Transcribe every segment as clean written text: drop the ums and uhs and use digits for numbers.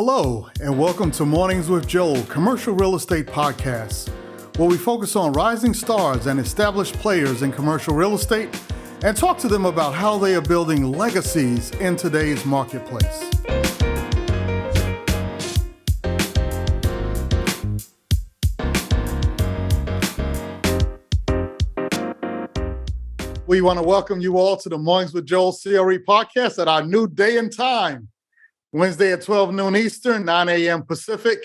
Hello, and welcome to Mornings with Joel, commercial real estate podcast, where we focus on rising stars and established players in commercial real estate and talk to them about how they are building legacies in today's marketplace. We want to welcome you all to the Mornings with Joel CRE podcast at our new day and time. Wednesday at 12 noon Eastern, 9 a.m. Pacific.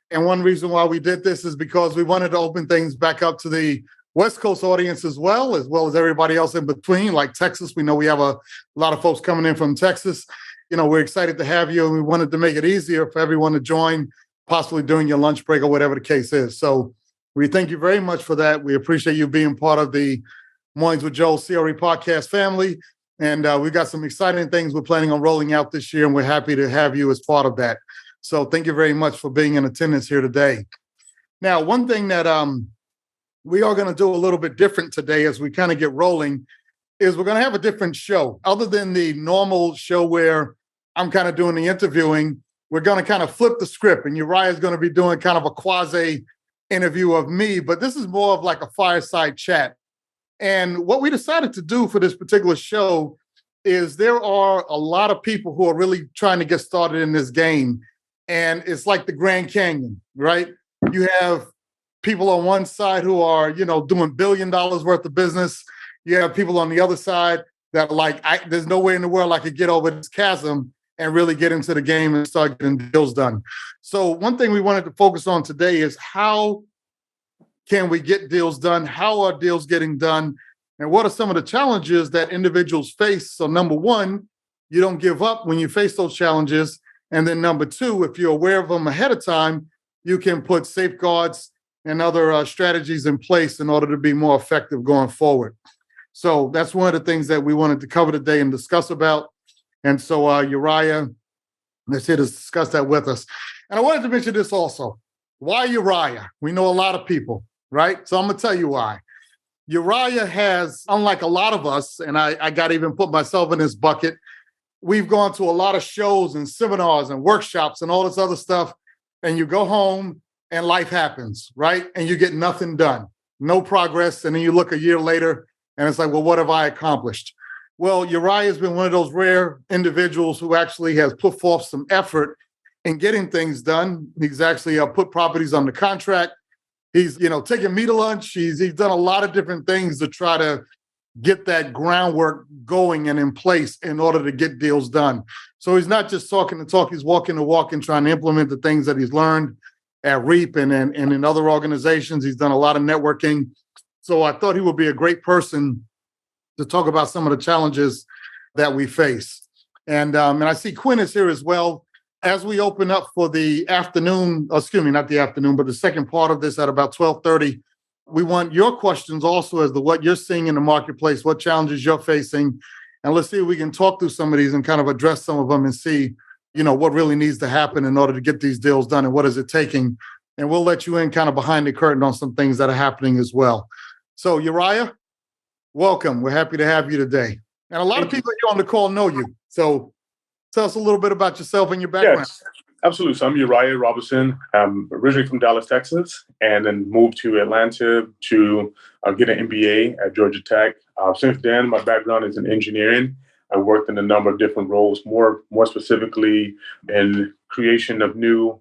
And one reason why we did this is because we wanted to open things back up to the West Coast audience as well as everybody else in between, like Texas. We know we have a lot of folks coming in from Texas. We're excited to have you, and we wanted to make it easier for everyone to join, possibly during your lunch break or whatever the case is. So we thank you very much for that. We appreciate you being part of the Mornings with Joel CRE podcast family. And we've got some exciting things we're planning on rolling out this year, and we're happy to have you as part of that. So thank you very much for being in attendance here today. Now, one thing that we are going to do a little bit different today as we kind of get rolling is we're going to have a different show. Other than the normal show where I'm kind of doing the interviewing, we're going to kind of flip the script, and Uriyah is going to be doing kind of a quasi interview of me, but this is more of like a fireside chat. And what we decided to do for this particular show is there are a lot of people who are really trying to get started in this game. And it's like the Grand Canyon, right? You have people on one side who are, doing $1 billion worth of business. You have people on the other side that are like, there's no way in the world I could get over this chasm and really get into the game and start getting deals done. So one thing we wanted to focus on today is how can we get deals done? How are deals getting done? And what are some of the challenges that individuals face? So number one, you don't give up when you face those challenges. And then number two, if you're aware of them ahead of time, you can put safeguards and other strategies in place in order to be more effective going forward. So that's one of the things that we wanted to cover today and discuss about. And so Uriyah is here to discuss that with us. And I wanted to mention this also. Why Uriyah? We know a lot of people, right? So I'm going to tell you why. Uriyah has, unlike a lot of us, and I got to even put myself in this bucket, we've gone to a lot of shows and seminars and workshops and all this other stuff, and you go home and life happens, right? And you get nothing done, no progress, and then you look a year later and it's like, well, what have I accomplished? Well, Uriyah has been one of those rare individuals who actually has put forth some effort in getting things done. He's actually put properties under contract. He's, taken me to lunch. He's done a lot of different things to try to get that groundwork going and in place in order to get deals done. So he's not just talking the talk, he's walking the walk and trying to implement the things that he's learned at REAP and in other organizations. He's done a lot of networking. So I thought he would be a great person to talk about some of the challenges that we face. And I see Quinn is here as well. As we open up for the afternoon, not the afternoon, but the second part of this at about 12:30, we want your questions also as to what you're seeing in the marketplace, what challenges you're facing. And let's see if we can talk through some of these and kind of address some of them and see, what really needs to happen in order to get these deals done and what is it taking. And we'll let you in kind of behind the curtain on some things that are happening as well. So Uriyah, welcome. We're happy to have you today. And a lot of people here on the call know you. So tell us a little bit about yourself and your background. Yes, absolutely. So I'm Uriyah Robinson. I'm originally from Dallas, Texas, and then moved to Atlanta to get an MBA at Georgia Tech. Since then, my background is in engineering. I worked in a number of different roles, more specifically in creation of new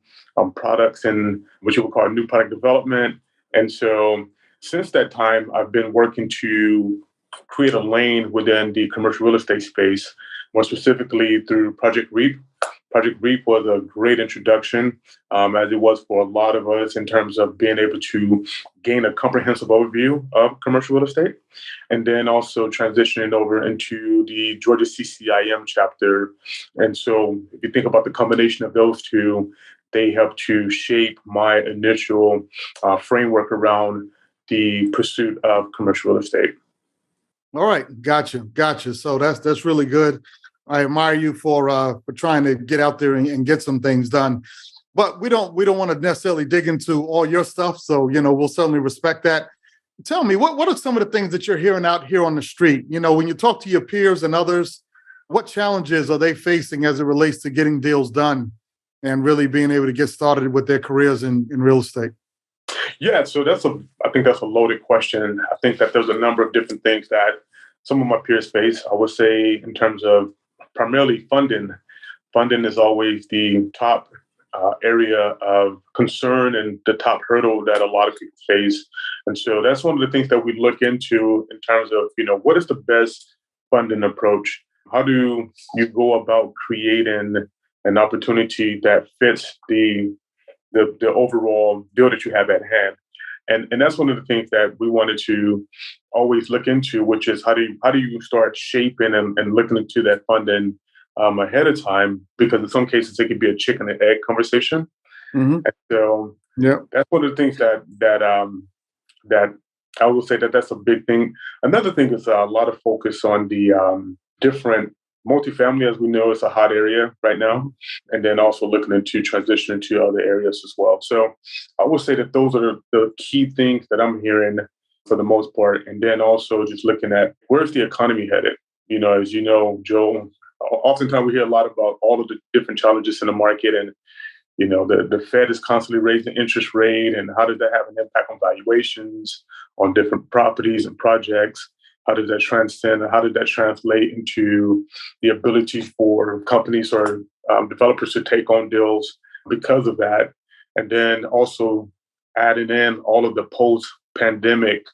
products and what you would call new product development. And so since that time, I've been working to create a lane within the commercial real estate space, more specifically through Project REAP. Project REAP was a great introduction, as it was for a lot of us in terms of being able to gain a comprehensive overview of commercial real estate, and then also transitioning over into the Georgia CCIM chapter. And so if you think about the combination of those two, they help to shape my initial framework around the pursuit of commercial real estate. All right, gotcha. So that's really good. I admire you for trying to get out there and get some things done. But we don't want to necessarily dig into all your stuff. So we'll certainly respect that. Tell me, what are some of the things that you're hearing out here on the street? When you talk to your peers and others, what challenges are they facing as it relates to getting deals done? and really being able to get started with their careers in real estate? Yeah, so I think that's a loaded question. I think that there's a number of different things that some of my peers face. I would say in terms of primarily funding. Funding is always the top area of concern and the top hurdle that a lot of people face. And so that's one of the things that we look into in terms of, what is the best funding approach? How do you go about creating an opportunity that fits the overall deal that you have at hand? And that's one of the things that we wanted to always look into, which is how do you start shaping and looking into that funding ahead of time, because in some cases it could be a chicken and egg conversation. Mm-hmm. And so Yeah, that's one of the things that I will say that's a big thing. Another thing is a lot of focus on the different multifamily, as we know, is a hot area right now, and then also looking into transitioning to other areas as well. So I will say that those are the key things that I'm hearing for the most part, and then also just looking at where's the economy headed. As you know, Joe, oftentimes we hear a lot about all of the different challenges in the market, and the Fed is constantly raising interest rate, and how does that have an impact on valuations on different properties and projects? How does that transcend, and how does that translate into the ability for companies or developers to take on deals because of that? And then also adding in all of the post-pandemic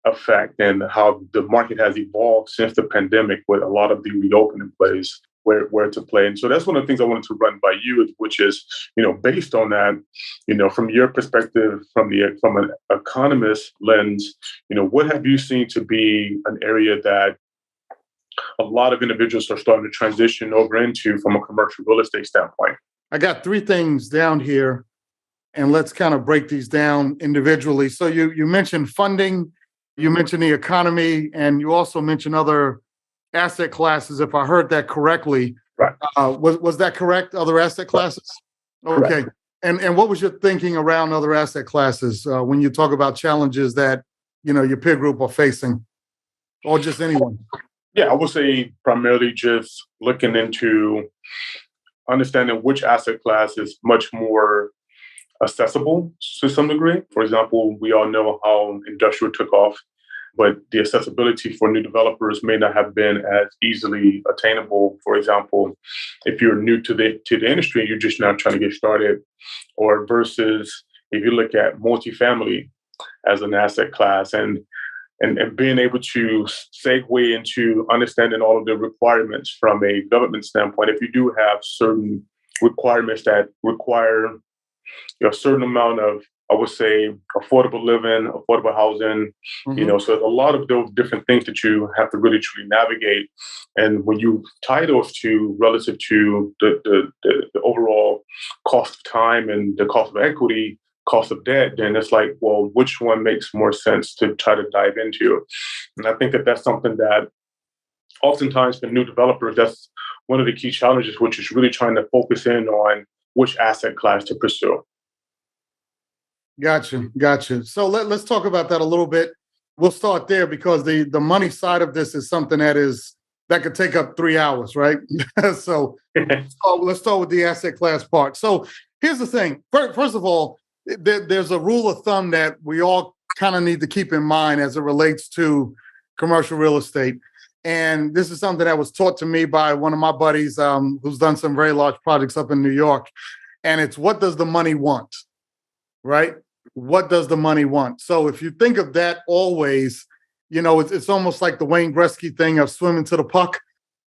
effect and how the market has evolved since the pandemic, with a lot of the reopening plays where to play. And so that's one of the things I wanted to run by you, which is, based on that, from your perspective, from an economist lens, what have you seen to be an area that a lot of individuals are starting to transition over into from a commercial real estate standpoint? I got three things down here, and let's kind of break these down individually. So you mentioned funding, you mentioned the economy, and you also mentioned other asset classes, if I heard that correctly. Right. Was that correct? Other asset classes? Okay. Correct. And what was your thinking around other asset classes when you talk about challenges that, your peer group are facing, or just anyone? Yeah, I would say primarily just looking into understanding which asset class is much more accessible to some degree. For example, we all know how industrial took off, but the accessibility for new developers may not have been as easily attainable. For example, if you're new to the industry, you're just now trying to get started, or versus if you look at multifamily as an asset class and being able to segue into understanding all of the requirements from a government standpoint. If you do have certain requirements that require a certain amount of, I would say, affordable living, affordable housing, Mm-hmm. so there's a lot of those different things that you have to really truly navigate. And when you tie those two relative to the overall cost of time and the cost of equity, cost of debt, then it's like, well, which one makes more sense to try to dive into? And I think that that's something that oftentimes for new developers, that's one of the key challenges, which is really trying to focus in on which asset class to pursue. Gotcha. So let's talk about that a little bit. We'll start there because the money side of this is something that could take up 3 hours, right? So let's start with the asset class part. So here's the thing. First of all, there's a rule of thumb that we all kind of need to keep in mind as it relates to commercial real estate. And this is something that was taught to me by one of my buddies who's done some very large projects up in New York. And it's, what does the money want, right? What does the money want? So if you think of that always, it's almost like the Wayne Gretzky thing of swimming to the puck,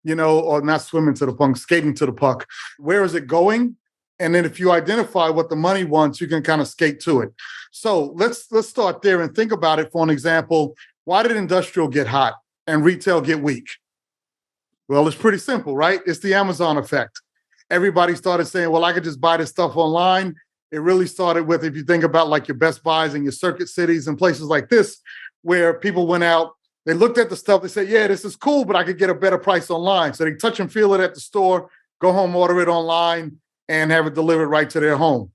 or not swimming to the puck, skating to the puck. Where is it going? And then if you identify what the money wants, you can kind of skate to it. So let's start there and think about it. For an example, why did industrial get hot and retail get weak? Well, it's pretty simple, right? It's the Amazon effect. Everybody started saying, well, I could just buy this stuff online. It really started with, if you think about like your Best Buys and your Circuit Cities and places like this, where people went out, they looked at the stuff, they said, yeah, this is cool, but I could get a better price online. So they touch and feel it at the store, go home, order it online, and have it delivered right to their home.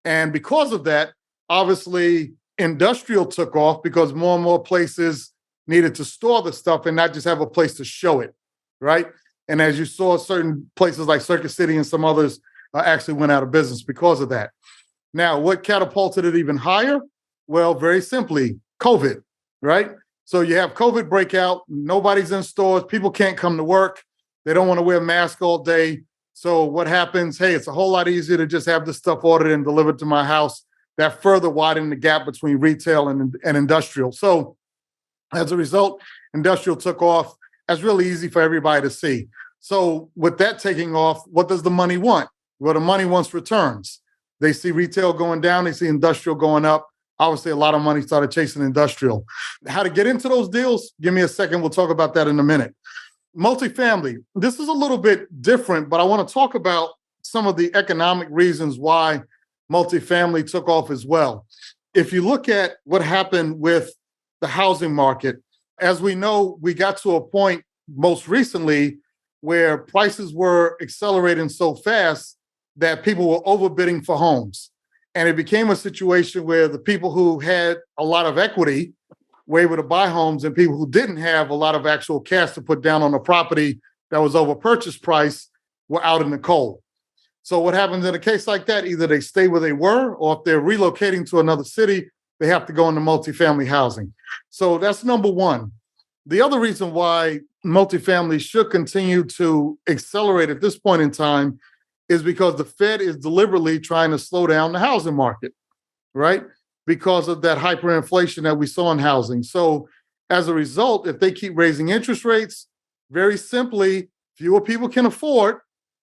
And because of that, obviously, industrial took off because more and more places needed to store the stuff and not just have a place to show it, right? And as you saw, certain places like Circuit City and some others actually went out of business because of that. Now, what catapulted it even higher? Well, very simply, COVID, right? So you have COVID breakout, nobody's in stores, people can't come to work, they don't want to wear a mask all day. So what happens? Hey, it's a whole lot easier to just have this stuff ordered and delivered to my house. That further widened the gap between retail and industrial. So as a result, industrial took off. That's really easy for everybody to see. So with that taking off, what does the money want? Well, the money wants returns. They see retail going down, they see industrial going up. Obviously, a lot of money started chasing industrial. How to get into those deals? Give me a second. We'll talk about that in a minute. Multifamily. This is a little bit different, but I want to talk about some of the economic reasons why multifamily took off as well. If you look at what happened with the housing market, as we know, we got to a point most recently where prices were accelerating so fast that people were overbidding for homes. And it became a situation where the people who had a lot of equity were able to buy homes, and people who didn't have a lot of actual cash to put down on a property that was over purchase price were out in the cold. So what happens in a case like that? Either they stay where they were, or if they're relocating to another city, they have to go into multifamily housing. So that's number one. The other reason why multifamily should continue to accelerate at this point in time is because the Fed is deliberately trying to slow down the housing market, right? Because of that hyperinflation that we saw in housing. So as a result, if they keep raising interest rates, very simply, fewer people can afford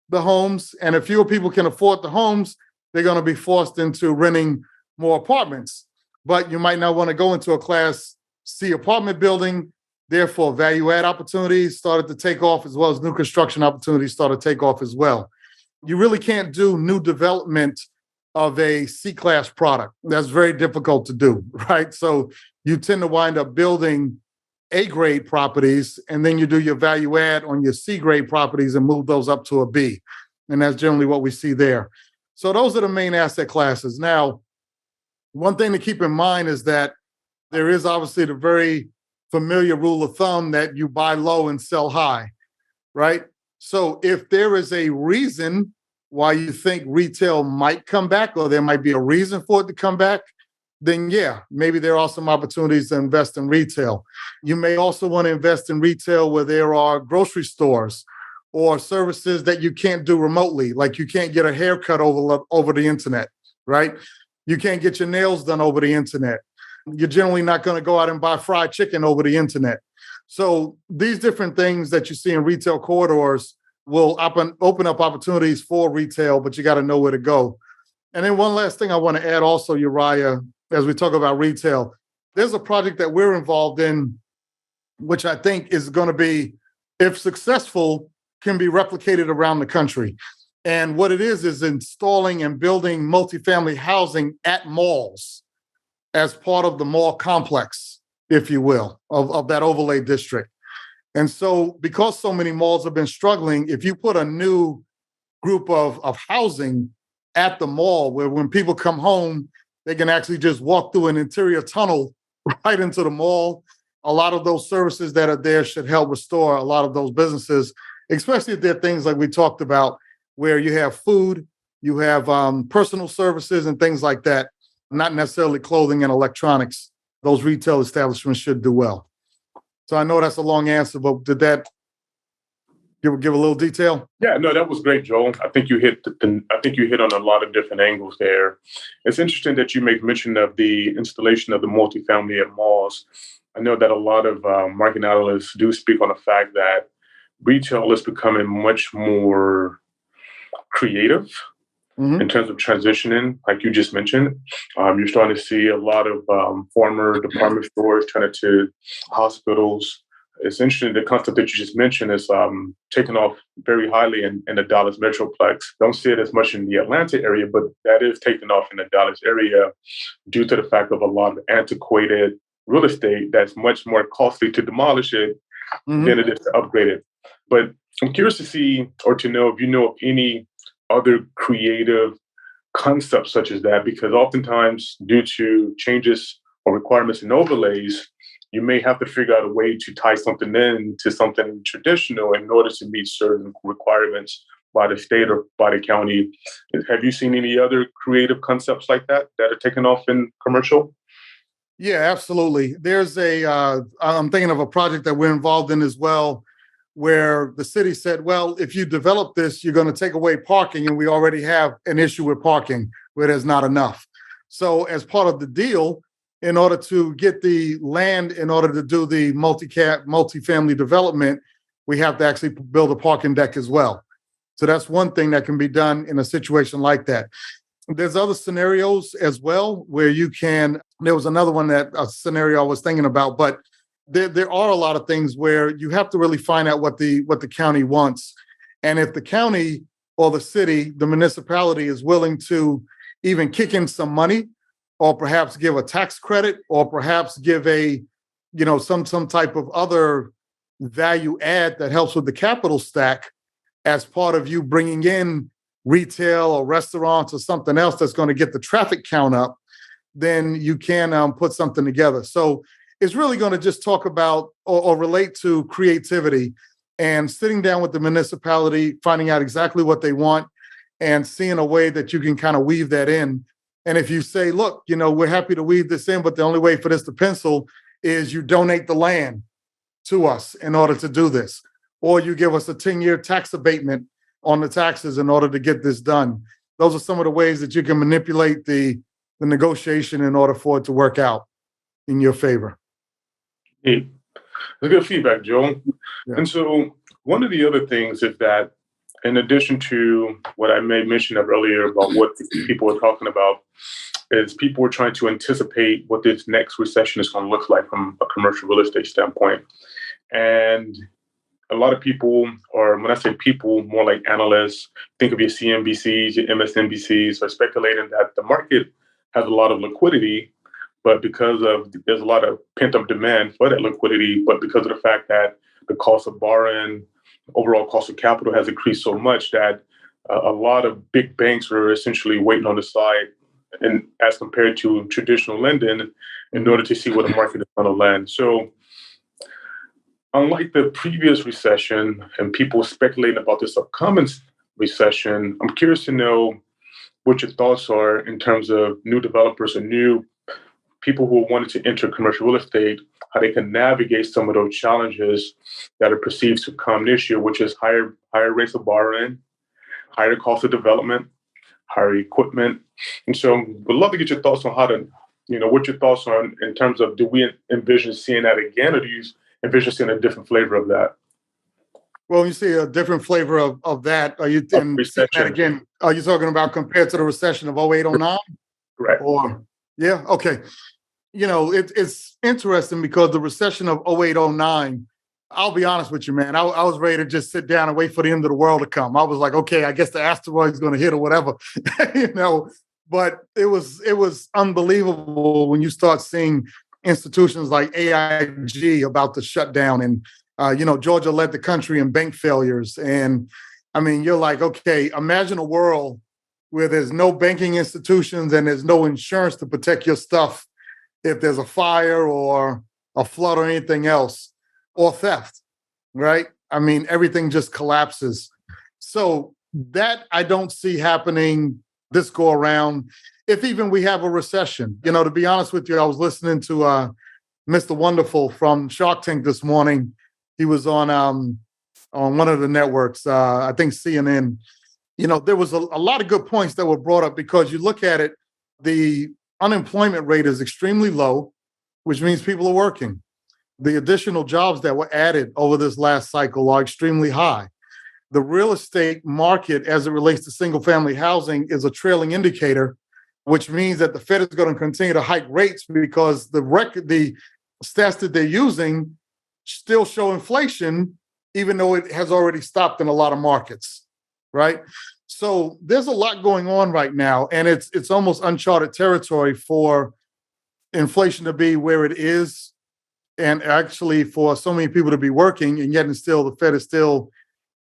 the homes. And if fewer people can afford the homes, they're going to be forced into renting more apartments. But you might not want to go into a Class C apartment building. Therefore, value add opportunities started to take off, as well as new construction opportunities started to take off as well. You really can't do new development of a C-class product. That's very difficult to do, right? So you tend to wind up building A-grade properties, and then you do your value add on your C-grade properties and move those up to a B. And that's generally what we see there. So those are the main asset classes. Now, one thing to keep in mind is that there is obviously the very familiar rule of thumb that you buy low and sell high, right? So if there is a reason why you think retail might come back, or there might be a reason for it to come back, then yeah, maybe there are some opportunities to invest in retail. You may also want to invest in retail where there are grocery stores or services that you can't do remotely, like you can't get a haircut over the internet, right? You can't get your nails done over the internet. You're generally not going to go out and buy fried chicken over the internet. So these different things that you see in retail corridors will open up opportunities for retail, but you got to know where to go. And then one last thing I want to add also, Uriyah, as we talk about retail, there's a project that we're involved in, which I think is going to be, if successful, can be replicated around the country. And what it is installing and building multifamily housing at malls as part of the mall complex, if you will, of that overlay district. And so because so many malls have been struggling, if you put a new group of housing at the mall where when people come home, they can actually just walk through an interior tunnel right into the mall, a lot of those services that are there should help restore a lot of those businesses, especially if there are things like we talked about, where you have food, you have personal services and things like that, not necessarily clothing and electronics. Those retail establishments should do well. So I know that's a long answer, but did that give a little detail? Yeah, no, that was great, Joel. I think you hit on a lot of different angles there. It's interesting that you make mention of the installation of the multifamily at malls. I know that a lot of market analysts do speak on the fact that retail is becoming much more creative in terms of transitioning, like you just mentioned. You're starting to see a lot of former department stores turn into hospitals. It's interesting, the concept that you just mentioned is taking off very highly in the Dallas Metroplex. Don't see it as much in the Atlanta area, but that is taking off in the Dallas area due to the fact of a lot of antiquated real estate that's much more costly to demolish it than it is to upgrade it. But I'm curious to see or to know if you know of any other creative concepts such as that, because oftentimes due to changes or requirements and overlays, you may have to figure out a way to tie something in to something traditional in order to meet certain requirements by the state or by the county. Have you seen any other creative concepts like that are taking off in commercial? Yeah, absolutely. I'm thinking of a project that we're involved in as well, where the city said, well, if you develop this, you're going to take away parking, and we already have an issue with parking where there's not enough. So as part of the deal, in order to get the land, in order to do the multifamily development, we have to actually build a parking deck as well. So that's one thing that can be done in a situation like that. There's other scenarios as well where there was another one a scenario I was thinking about, but there are a lot of things where you have to really find out what the county wants. And if the county or the city, the municipality is willing to even kick in some money, or perhaps give a tax credit, or perhaps give some type of other value add that helps with the capital stack as part of you bringing in retail or restaurants or something else that's going to get the traffic count up, then you can put something together. So it's really going to just talk about or relate to creativity and sitting down with the municipality, finding out exactly what they want and seeing a way that you can kind of weave that in. And if you say, look, we're happy to weave this in, but the only way for this to pencil is you donate the land to us in order to do this, or you give us a 10-year tax abatement on the taxes in order to get this done. Those are some of the ways that you can manipulate the negotiation in order for it to work out in your favor. Hey, that's good feedback, Joe. Yeah. And so one of the other things is that, in addition to what I may mention earlier about what people were talking about, is people were trying to anticipate what this next recession is going to look like from a commercial real estate standpoint. And a lot of people, or when I say people, more like analysts, think of your CNBCs, your MSNBCs, are speculating that the market has a lot of liquidity, but there's a lot of pent-up demand for that liquidity, but because of the fact that the cost of borrowing, overall cost of capital has increased so much that a lot of big banks are essentially waiting on the side, and as compared to traditional lending, in order to see where the market is going to land. So unlike the previous recession and people speculating about this upcoming recession, I'm curious to know what your thoughts are in terms of new developers and new people who wanted to enter commercial real estate, how they can navigate some of those challenges that are perceived to come this year, which is higher rates of borrowing, higher cost of development, higher equipment. And so we'd love to get your thoughts on what your thoughts are in terms of, do we envision seeing that again, or do you envision seeing a different flavor of that? Well, you see a different flavor of that. Are you again? Are you talking about compared to the recession of 08, 09? Correct. Or yeah, okay. It's interesting because the recession of 08, 09, I'll be honest with you, man. I was ready to just sit down and wait for the end of the world to come. I was like, okay, I guess the asteroid's going to hit or whatever, But it was unbelievable when you start seeing institutions like AIG about to shut down, and Georgia led the country in bank failures. And I mean, you're like, okay, imagine a world where there's no banking institutions and there's no insurance to protect your stuff if there's a fire or a flood or anything else, or theft, right? I mean, everything just collapses. So that I don't see happening this go around. If even we have a recession, to be honest with you, I was listening to Mr. Wonderful from Shark Tank this morning. He was on one of the networks, I think CNN. There was a lot of good points that were brought up, because you look at it, the unemployment rate is extremely low, which means people are working. The additional jobs that were added over this last cycle are extremely high. The real estate market, as it relates to single family housing, is a trailing indicator, which means that the Fed is going to continue to hike rates, because the stats that they're using still show inflation, even though it has already stopped in a lot of markets, right? So there's a lot going on right now, and it's almost uncharted territory for inflation to be where it is, and actually for so many people to be working, and yet and still the Fed is still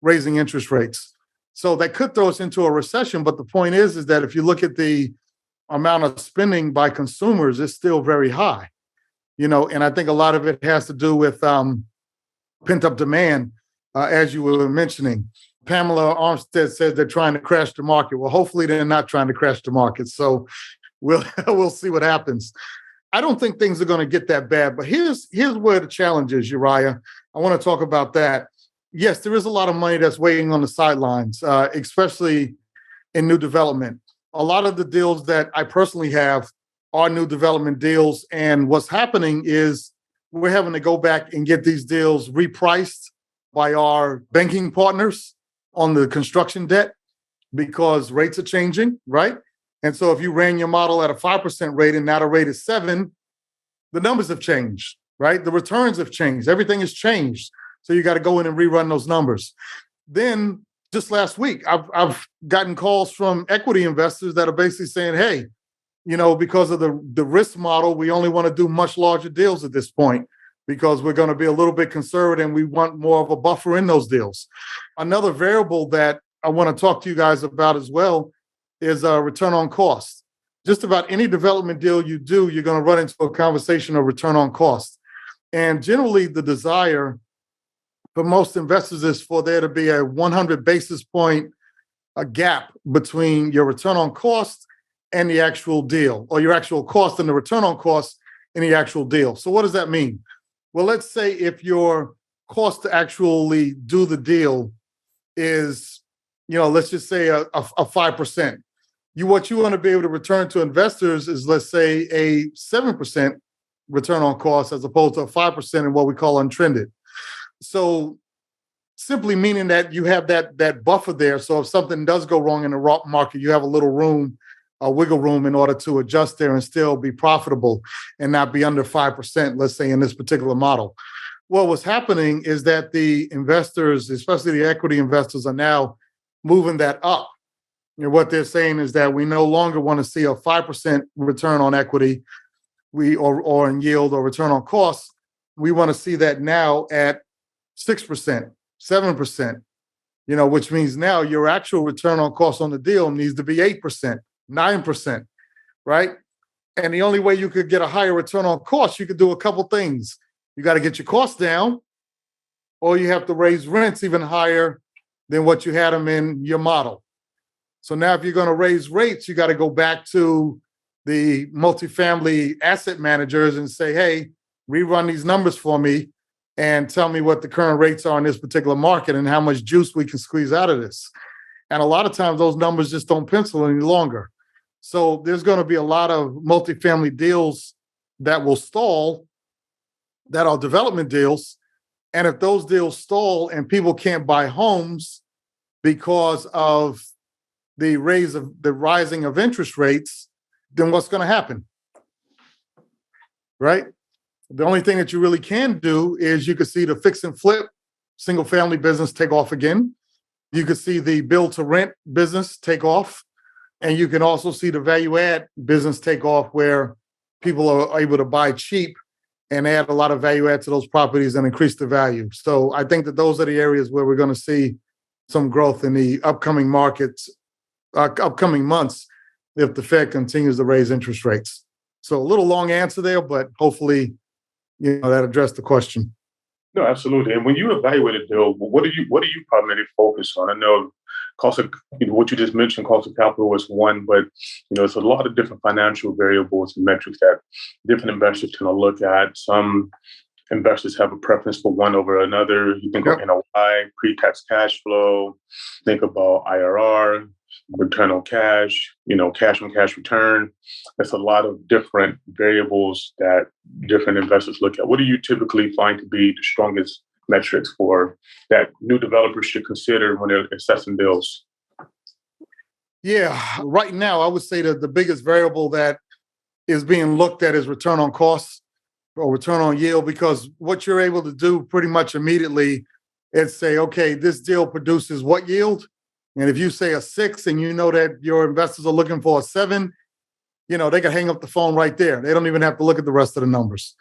raising interest rates. So that could throw us into a recession. But the point is that if you look at the amount of spending by consumers, it's still very high, and I think a lot of it has to do with pent-up demand, as you were mentioning. Pamela Armstead said they're trying to crash the market. Well, hopefully they're not trying to crash the market. So we'll see what happens. I don't think things are going to get that bad, but here's where the challenge is, Uriah. I want to talk about that. Yes, there is a lot of money that's waiting on the sidelines, especially in new development. A lot of the deals that I personally have are new development deals. And what's happening is we're having to go back and get these deals repriced by our banking partners on the construction debt because rates are changing, right? And so if you ran your model at a 5% rate and now the rate is 7%, the numbers have changed, right? The returns have changed. Everything has changed. So you got to go in and rerun those numbers. Then just last week, I've gotten calls from equity investors that are basically saying, hey, because of the risk model, we only want to do much larger deals at this point because we're going to be a little bit conservative and we want more of a buffer in those deals. Another variable that I want to talk to you guys about as well is return on cost. Just about any development deal you do, you're going to run into a conversation of return on cost. And generally, the desire for most investors is for there to be a 100 basis point gap between your return on cost and the actual deal, or your actual cost and the return on cost in the actual deal. So what does that mean? Well, let's say if your cost to actually do the deal is, let's just say a 5%. What you want to be able to return to investors is, let's say, a 7% return on cost as opposed to a 5% in what we call untrended. So simply meaning that you have that buffer there. So if something does go wrong in the market, you have a little room, a wiggle room in order to adjust there and still be profitable and not be under 5%, let's say in this particular model. Well, what's happening is that the investors, especially the equity investors, are now moving that up. And what they're saying is that we no longer want to see a 5% return on equity, or in yield or return on cost. We want to see that now at 6%, 7%, which means now your actual return on cost on the deal needs to be 8%, 9%, right? And the only way you could get a higher return on cost, you could do a couple things. You got to get your costs down, or you have to raise rents even higher than what you had them in your model. So now if you're going to raise rates, you got to go back to the multifamily asset managers and say, hey, rerun these numbers for me and tell me what the current rates are in this particular market and how much juice we can squeeze out of this. And a lot of times those numbers just don't pencil any longer. So there's going to be a lot of multifamily deals that will stall, that are development deals. And if those deals stall and people can't buy homes because of the rising of interest rates, then what's going to happen? Right? The only thing that you really can do is you could see the fix and flip single family business take off again. You could see the build to rent business take off. And you can also see the value add business take off where people are able to buy cheap and add a lot of value add to those properties and increase the value. So I think that those are the areas where we're going to see some growth in the upcoming markets, upcoming months, if the Fed continues to raise interest rates. So a little long answer there, but hopefully, that addressed the question. No, absolutely. And when you evaluate a deal, what do you primarily focus on? I know cost of, what you just mentioned, cost of capital was one, but it's a lot of different financial variables and metrics that different investors tend to look at. Some investors have a preference for one over another. You think of NOI, pre-tax cash flow, think about IRR, return on cash, cash on cash return. There's a lot of different variables that different investors look at. What do you typically find to be the strongest metrics for that new developers should consider when they're assessing deals? Yeah, right now, I would say that the biggest variable that is being looked at is return on costs or return on yield, because what you're able to do pretty much immediately is say, okay, this deal produces what yield? And if you say a 6 and you know that your investors are looking for a 7, they can hang up the phone right there. They don't even have to look at the rest of the numbers.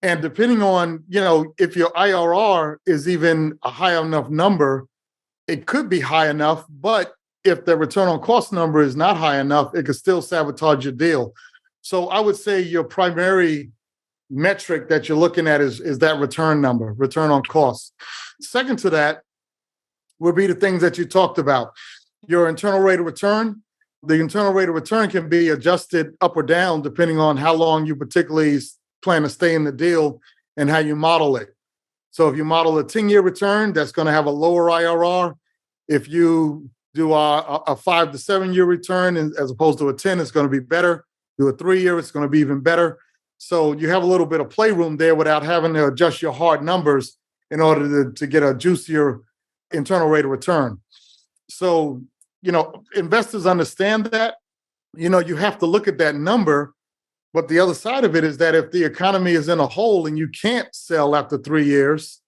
And depending on, if your IRR is even a high enough number, it could be high enough, but if the return on cost number is not high enough, it could still sabotage your deal. So I would say your primary metric that you're looking at is that return number, return on cost. Second to that, would be the things that you talked about. Your internal rate of return. The internal rate of return can be adjusted up or down depending on how long you particularly plan to stay in the deal and how you model it. So if you model a 10-year return, that's going to have a lower IRR. If you do a 5 to 7 year return as opposed to a 10, it's going to be better. Do a 3-year, it's going to be even better. So you have a little bit of playroom there without having to adjust your hard numbers in order to get a juicier internal rate of return. So, investors understand that. You have to look at that number. But the other side of it is that if the economy is in a hole and you can't sell after 3 years,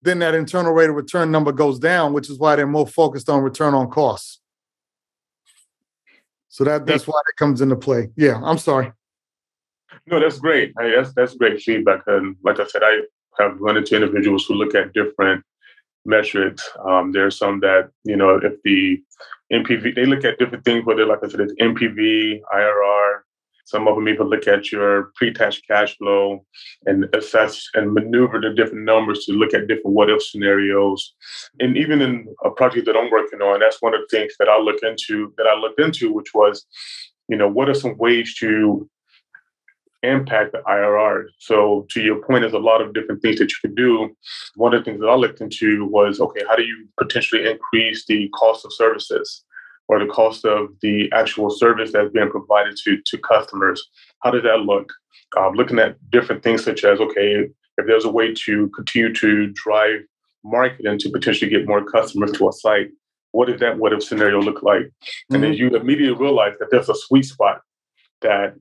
then that internal rate of return number goes down, which is why they're more focused on return on costs. So that's why it comes into play. Yeah, I'm sorry. No, that's great. That's great feedback. And like I said, I have run into individuals who look at different metrics. There are some that, if the NPV, they look at different things, whether, like I said, it's NPV, IRR. Some of them even look at your pre-tax cash flow and assess and maneuver the different numbers to look at different what-if scenarios. And even in a project that I'm working on, that's one of the things that I looked into, which was, what are some ways to impact the IRR? So to your point, there's a lot of different things that you can do. One of the things that I looked into was, okay, how do you potentially increase the cost of services or the cost of the actual service that's being provided to customers? How does that look? Looking at different things such as, okay, if there's a way to continue to drive marketing to potentially get more customers to a site, what does that what if scenario look like? Mm-hmm. And then you immediately realize that there's a sweet spot that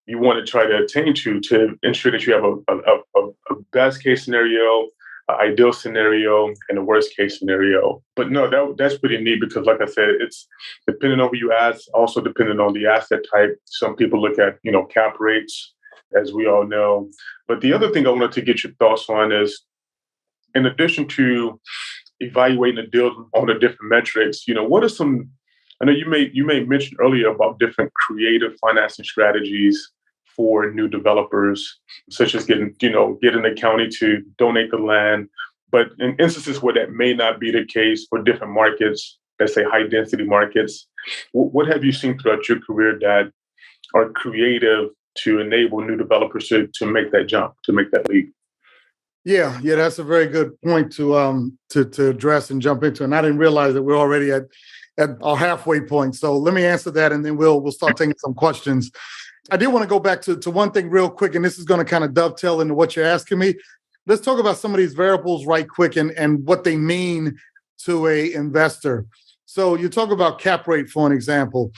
you want to try to attain to ensure that you have a best case scenario, an ideal scenario, and a worst case scenario. But no, that's pretty neat because, like I said, it's depending on who you ask, also depending on the asset type. Some people look at, cap rates, as we all know. But the other thing I wanted to get your thoughts on is, in addition to evaluating the deal on the different metrics, what are some, I know you may mention earlier about different creative financing strategies for new developers, such as getting the county to donate the land. But in instances where that may not be the case for different markets, let's say high density markets, what have you seen throughout your career that are creative to enable new developers to make that jump, to make that leap? Yeah, that's a very good point to address and jump into. And I didn't realize that we're already at our halfway point. So let me answer that, and then we'll start taking some questions. I did want to go back to one thing real quick, and this is going to kind of dovetail into what you're asking me. Let's talk about some of these variables right quick and what they mean to a investor. So you talk about cap rate, for an example.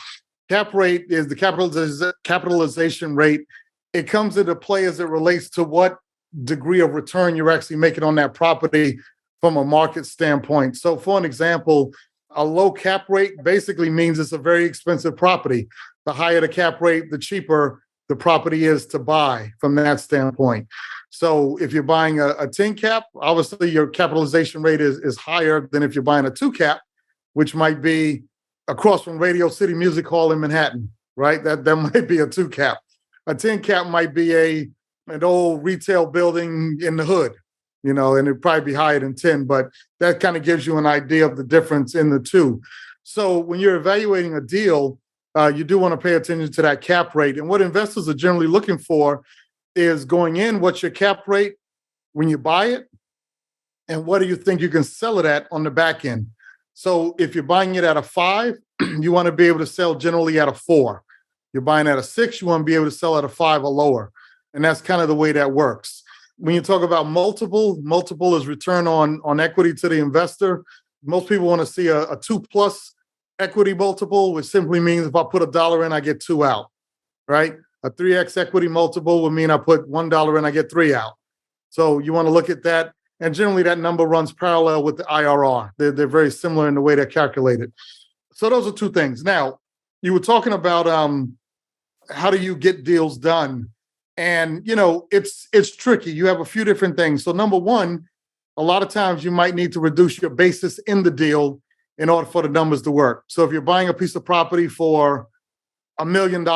Cap rate is the capitalization rate. It comes into play as it relates to what degree of return you're actually making on that property from a market standpoint. So for an example, a low cap rate basically means it's a very expensive property. The higher the cap rate, the cheaper the property is to buy from that standpoint. So if you're buying a 10 cap, obviously your capitalization rate is higher than if you're buying a 2 cap, which might be across from Radio City Music Hall in Manhattan, right? That might be a 2 cap. A 10 cap might be an old retail building in the hood, and it'd probably be higher than 10, but that kind of gives you an idea of the difference in the two. So when you're evaluating a deal, you do want to pay attention to that cap rate. And what investors are generally looking for is going in, what's your cap rate when you buy it? And what do you think you can sell it at on the back end? So if you're buying it at a 5, you want to be able to sell generally at a 4. You're buying at a 6, you want to be able to sell at a 5 or lower. And that's kind of the way that works. When you talk about multiple is return on equity to the investor. Most people want to see a 2+ equity multiple, which simply means if I put $1 in, I get 2 out, right? A 3x equity multiple would mean I put $1 in, I get 3 out. So you want to look at that. And generally that number runs parallel with the IRR. They're very similar in the way they're calculated. So those are two things. Now, you were talking about how do you get deals done? And, it's tricky. You have a few different things. So number one, a lot of times you might need to reduce your basis in the deal in order for the numbers to work. So if you're buying a piece of property for $1 million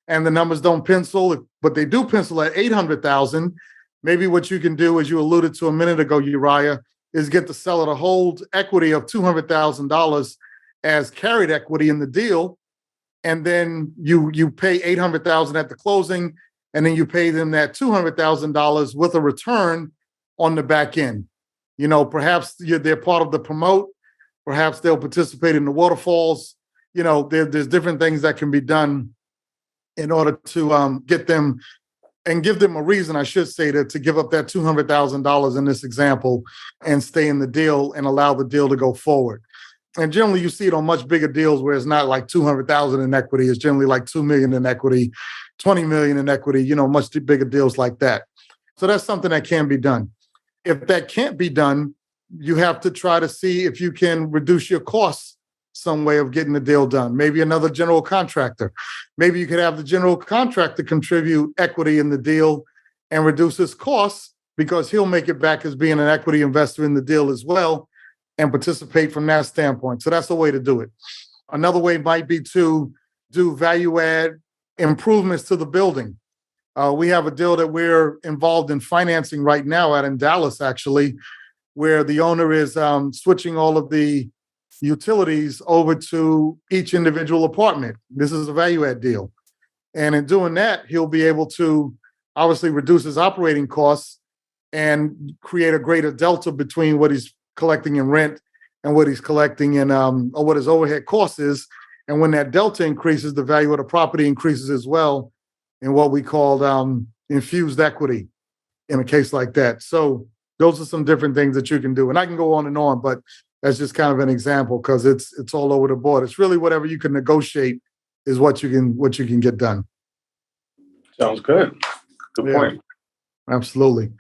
and the numbers don't pencil, but they do pencil at $800,000, maybe what you can do, as you alluded to a minute ago, Uriyah, is get the seller to hold equity of $200,000 as carried equity in the deal. And then you pay $800,000 at the closing, and then you pay them that $200,000 with a return on the back end. Perhaps they're part of the promote, perhaps they'll participate in the waterfalls. There's different things that can be done in order to get them and give them a reason, I should say, to give up that $200,000 in this example and stay in the deal and allow the deal to go forward. And generally, you see it on much bigger deals where it's not like $200,000 in equity. It's generally like $2 million in equity, $20 million in equity, much bigger deals like that. So that's something that can be done. If that can't be done, you have to try to see if you can reduce your costs some way of getting the deal done. Maybe another general contractor. Maybe you could have the general contractor contribute equity in the deal and reduce his costs because he'll make it back as being an equity investor in the deal as well and participate from that standpoint. So that's the way to do it. Another way might be to do value add improvements to the building. We have a deal that we're involved in financing right now out in Dallas, actually, where the owner is switching all of the utilities over to each individual apartment. This is a value add deal. And in doing that, he'll be able to obviously reduce his operating costs and create a greater delta between what he's collecting in rent and what he's collecting in or what his overhead cost is. And when that delta increases, the value of the property increases as well in what we call infused equity in a case like that. So those are some different things that you can do. And I can go on, but that's just kind of an example because it's all over the board. It's really whatever you can negotiate is what you can get done. Sounds good. Good point. Absolutely.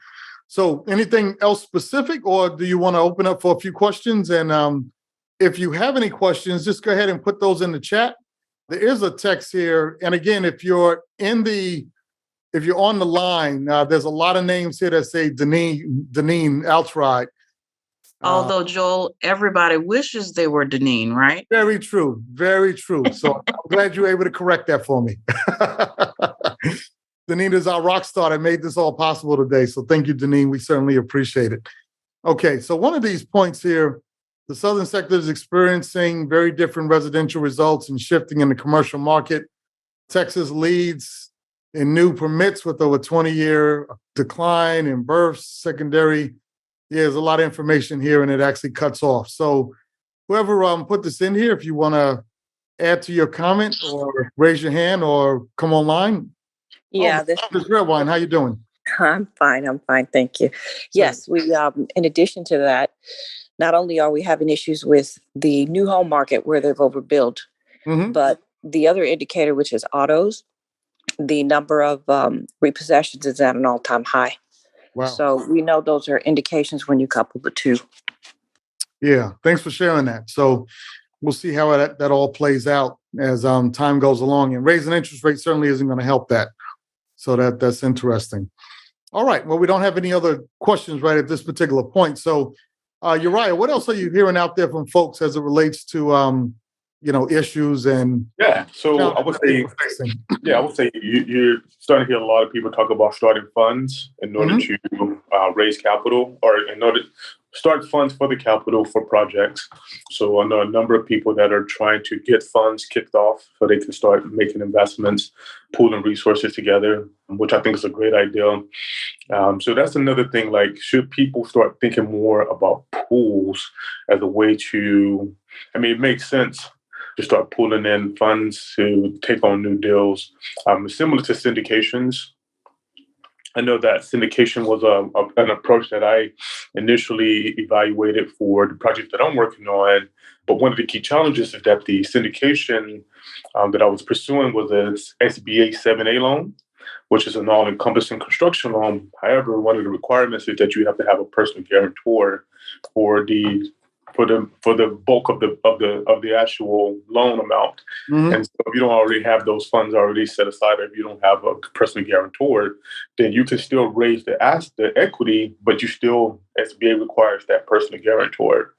So anything else specific, or do you want to open up for a few questions? And if you have any questions, just go ahead and put those in the chat. There is a text here. And again, if you're on the line, there's a lot of names here that say Deneen Altride. Although, Joel, everybody wishes they were Deneen, right? Very true. Very true. So I'm glad you were able to correct that for me. Deneen is our rock star that made this all possible today. So thank you, Deneen. We certainly appreciate it. Okay, so one of these points here, the Southern sector is experiencing very different residential results and shifting in the commercial market. Texas leads in new permits with over 20-year decline in births, secondary. Yeah, there's a lot of information here, and it actually cuts off. So whoever put this in here, if you want to add to your comment or raise your hand or come online. Yeah, this Redwine, how you doing? I'm fine. Thank you. Yes, we in addition to that, not only are we having issues with the new home market where they've overbuilt, but the other indicator, which is autos, the number of repossessions is at an all-time high. Wow. So we know those are indications when you couple the two. Yeah, thanks for sharing that. So we'll see how that all plays out as time goes along. And raising interest rates certainly isn't going to help that. So that's interesting. All right. Well, we don't have any other questions right at this particular point. So Uriah, what else are you hearing out there from folks as it relates to issues and so I would say you're starting to hear a lot of people talk about starting funds in order to raise capital or in order to start funds for the capital for projects. So I know a number of people that are trying to get funds kicked off so they can start making investments, pooling resources together, which I think is a great idea. So that's another thing, like, should people start thinking more about pools as a way to, it makes sense to start pulling in funds to take on new deals. Similar to syndications. I know that syndication was an approach that I initially evaluated for the project that I'm working on. But one of the key challenges is that the syndication that I was pursuing was an SBA 7A loan, which is an all-encompassing construction loan. However, one of the requirements is that you have to have a personal guarantor for the bulk of the actual loan amount. And so if you don't already have those funds already set aside, or if you don't have a personal guarantor, then you can still raise the equity, but you still, SBA requires that personal guarantor.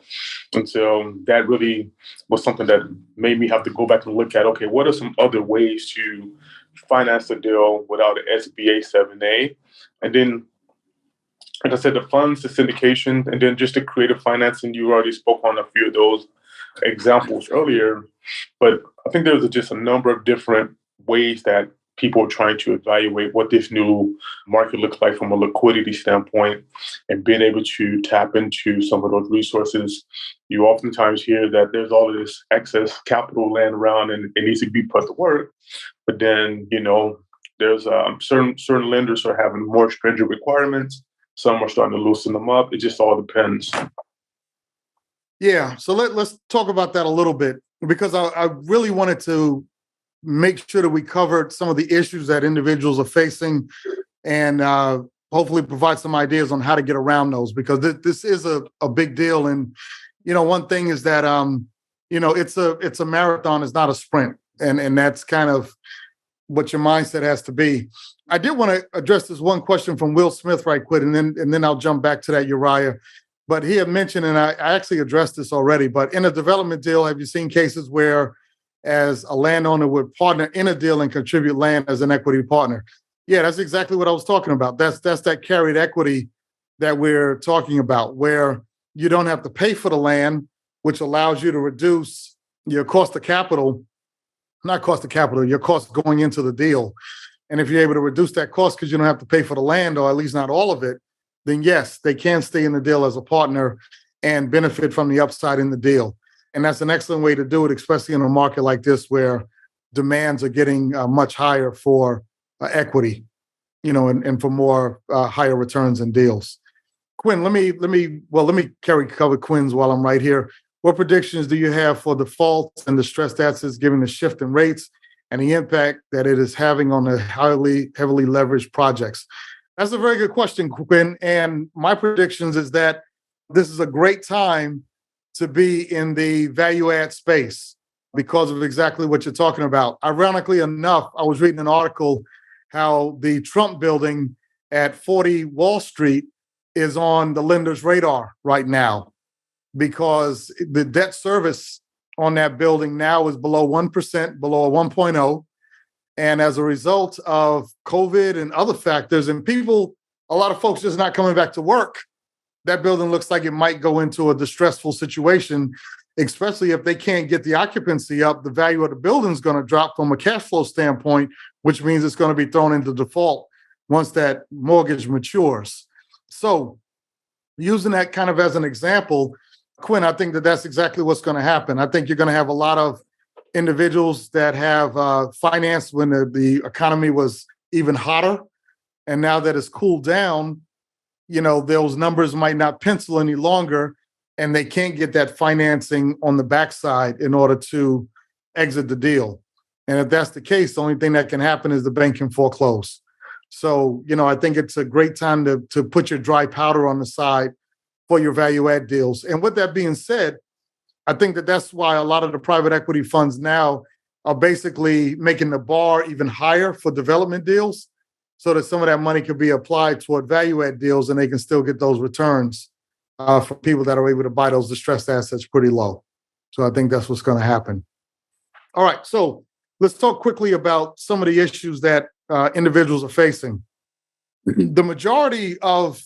And so that really was something that made me have to go back and look at, okay, what are some other ways to finance a deal without an SBA 7A? And then like I said, the funds, the syndication, and then just the creative financing. You already spoke on a few of those examples earlier, but I think there's just a number of different ways that people are trying to evaluate what this new market looks like from a liquidity standpoint and being able to tap into some of those resources. You oftentimes hear that there's all of this excess capital laying around and it needs to be put to work. But then, there's certain lenders are having more stringent requirements. Some are starting to loosen them up. It just all depends. Yeah, so let's talk about that a little bit, because I really wanted to make sure that we covered some of the issues that individuals are facing and hopefully provide some ideas on how to get around those, because this is a big deal. And, one thing is that, it's a marathon, it's not a sprint. And that's kind of what your mindset has to be. I did want to address this one question from Will Smith right quick, and then I'll jump back to that, Uriah. But he had mentioned, and I actually addressed this already, but in a development deal, have you seen cases where as a landowner would partner in a deal and contribute land as an equity partner? Yeah, that's exactly what I was talking about. That's that carried equity that we're talking about, where you don't have to pay for the land, which allows you to reduce your cost of capital, your cost going into the deal. And if you're able to reduce that cost because you don't have to pay for the land, or at least not all of it, then yes, they can stay in the deal as a partner and benefit from the upside in the deal. And that's an excellent way to do it, especially in a market like this where demands are getting much higher for equity, and for more higher returns in deals. Quinn, let me cover Quinn's while I'm right here. What predictions do you have for defaults and distressed assets given the shift in rates and the impact that it is having on the heavily leveraged projects? That's a very good question, Quinn. And my predictions is that this is a great time to be in the value add space because of exactly what you're talking about. Ironically enough, I was reading an article how the Trump building at 40 Wall Street is on the lender's radar right now, because the debt service on that building now is below 1%, below a 1.0. And as a result of COVID and other factors, and a lot of folks just not coming back to work, that building looks like it might go into a distressful situation, especially if they can't get the occupancy up. The value of the building is going to drop from a cash flow standpoint, which means it's going to be thrown into default once that mortgage matures. So using that kind of as an example, Quinn, I think that's exactly what's going to happen. I think you're going to have a lot of individuals that have financed when the economy was even hotter. And now that it's cooled down, those numbers might not pencil any longer, and they can't get that financing on the backside in order to exit the deal. And if that's the case, the only thing that can happen is the bank can foreclose. So, I think it's a great time to put your dry powder on the side for your value add deals. And with that being said, I think that's why a lot of the private equity funds now are basically making the bar even higher for development deals, so that some of that money could be applied toward value add deals and they can still get those returns for people that are able to buy those distressed assets pretty low. So I think that's what's going to happen. All right, so let's talk quickly about some of the issues that individuals are facing. The majority of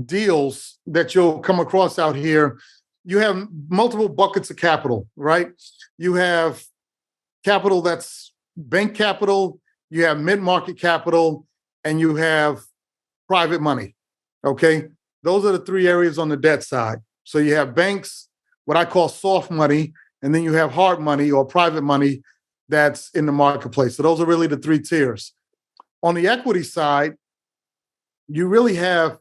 deals that you'll come across out here, you have multiple buckets of capital, right? You have capital that's bank capital, you have mid-market capital, and you have private money, okay? Those are the three areas on the debt side. So you have banks, what I call soft money, and then you have hard money or private money that's in the marketplace. So those are really the three tiers. On the equity side, you really have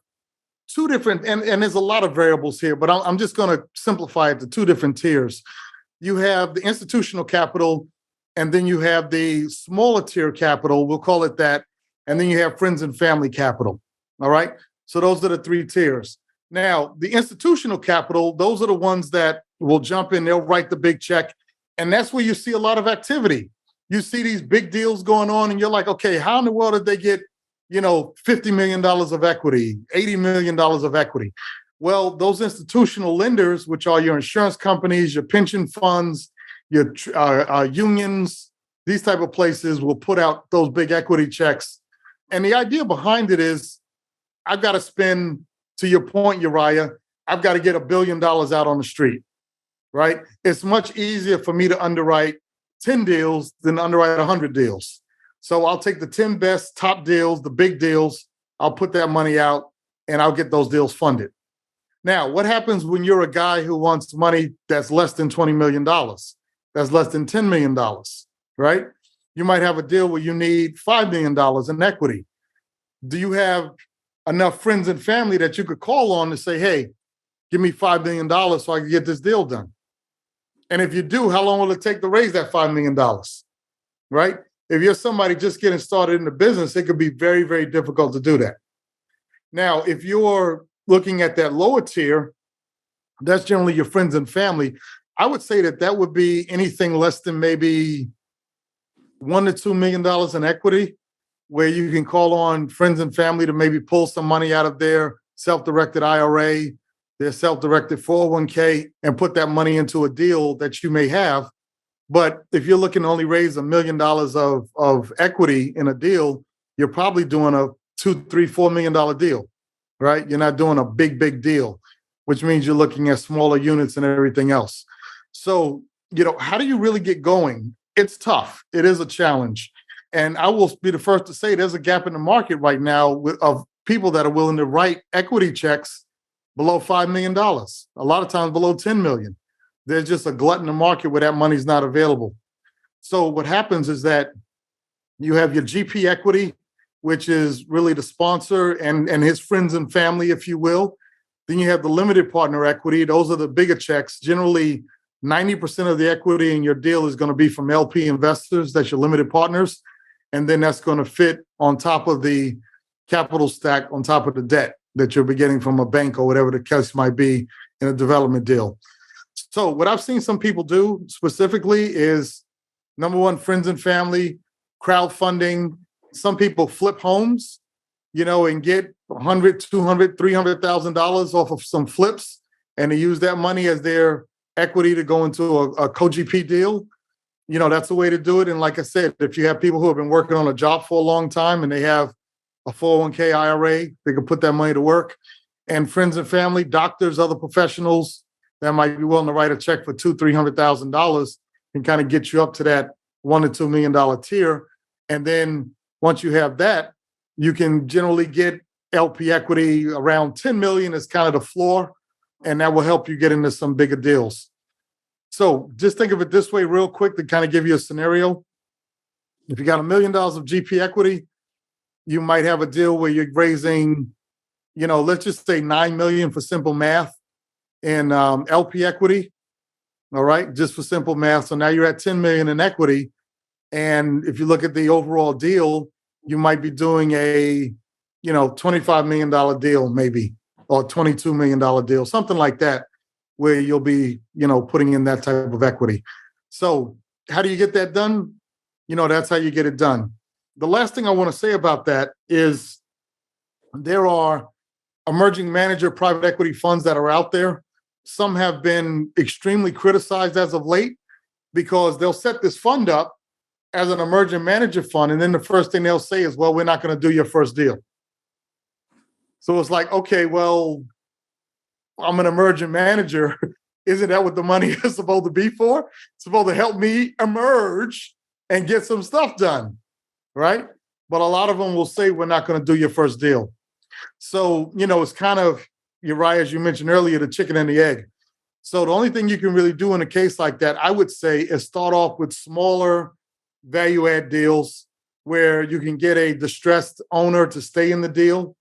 two different, and there's a lot of variables here, but I'm just going to simplify it to two different tiers. You have the institutional capital, and then you have the smaller tier capital, we'll call it that, and then you have friends and family capital, all right? So those are the three tiers. Now, the institutional capital, those are the ones that will jump in, they'll write the big check, and that's where you see a lot of activity. You see these big deals going on, and you're like, okay, how in the world did they get $50 million of equity, $80 million of equity? Well, those institutional lenders, which are your insurance companies, your pension funds, your unions, these type of places will put out those big equity checks. And the idea behind it is, I've got to spend to your point, Uriah, I've got to get $1 billion out on the street, right? It's much easier for me to underwrite 10 deals than underwrite 100 deals. So I'll take the 10 best top deals, the big deals, I'll put that money out and I'll get those deals funded. Now, what happens when you're a guy who wants money that's less than $20 million, that's less than $10 million, right? You might have a deal where you need $5 million in equity. Do you have enough friends and family that you could call on to say, hey, give me $5 million so I can get this deal done? And if you do, how long will it take to raise that $5 million, right? If you're somebody just getting started in the business, it could be very, very difficult to do that. Now, if you're looking at that lower tier, that's generally your friends and family. I would say that would be anything less than maybe $1 to $2 million in equity, where you can call on friends and family to maybe pull some money out of their self-directed IRA, their self-directed 401k, and put that money into a deal that you may have. But if you're looking to only raise $1 million of equity in a deal, you're probably doing a $2, $3, $4 million deal, right? You're not doing a big deal, which means you're looking at smaller units and everything else. So, how do you really get going? It's tough. It is a challenge. And I will be the first to say there's a gap in the market right now of people that are willing to write equity checks below $5 million, a lot of times below 10 million. There's just a glut in the market where that money's not available. So what happens is that you have your GP equity, which is really the sponsor and his friends and family, if you will. Then you have the limited partner equity. Those are the bigger checks. Generally, 90% of the equity in your deal is going to be from LP investors. That's your limited partners. And then that's going to fit on top of the capital stack, on top of the debt that you'll be getting from a bank or whatever the case might be in a development deal. So what I've seen some people do specifically is, number one, friends and family, crowdfunding. Some people flip homes, and get $100,000, $200,000, $300,000 off of some flips, and they use that money as their equity to go into a co-GP deal. That's the way to do it. And like I said, if you have people who have been working on a job for a long time and they have a 401k IRA, they can put that money to work. And friends and family, doctors, other professionals that might be willing to write a check for $200,000, $300,000 can kind of get you up to that $1 to $2 million tier. And then once you have that, you can generally get LP equity around 10 million is kind of the floor, and that will help you get into some bigger deals. So just think of it this way real quick to kind of give you a scenario. If you got $1 million of GP equity, you might have a deal where you're raising, let's just say 9 million for simple math in LP equity. All right, just for simple math. So now you're at 10 million in equity. And if you look at the overall deal, you might be doing a, $25 million deal maybe, or $22 million deal, something like that, where you'll be, putting in that type of equity. So how do you get that done? That's how you get it done. The last thing I want to say about that is there are emerging manager private equity funds that are out there. Some have been extremely criticized as of late because they'll set this fund up as an emerging manager fund, and then the first thing they'll say is, well, we're not going to do your first deal. So it's like, okay, well, I'm an emerging manager. Isn't that what the money is supposed to be for? It's supposed to help me emerge and get some stuff done, right? But a lot of them will say, we're not going to do your first deal. So, it's kind of, Uriah, as you mentioned earlier, the chicken and the egg. So the only thing you can really do in a case like that, I would say, is start off with smaller value add deals where you can get a distressed owner to stay in the deal,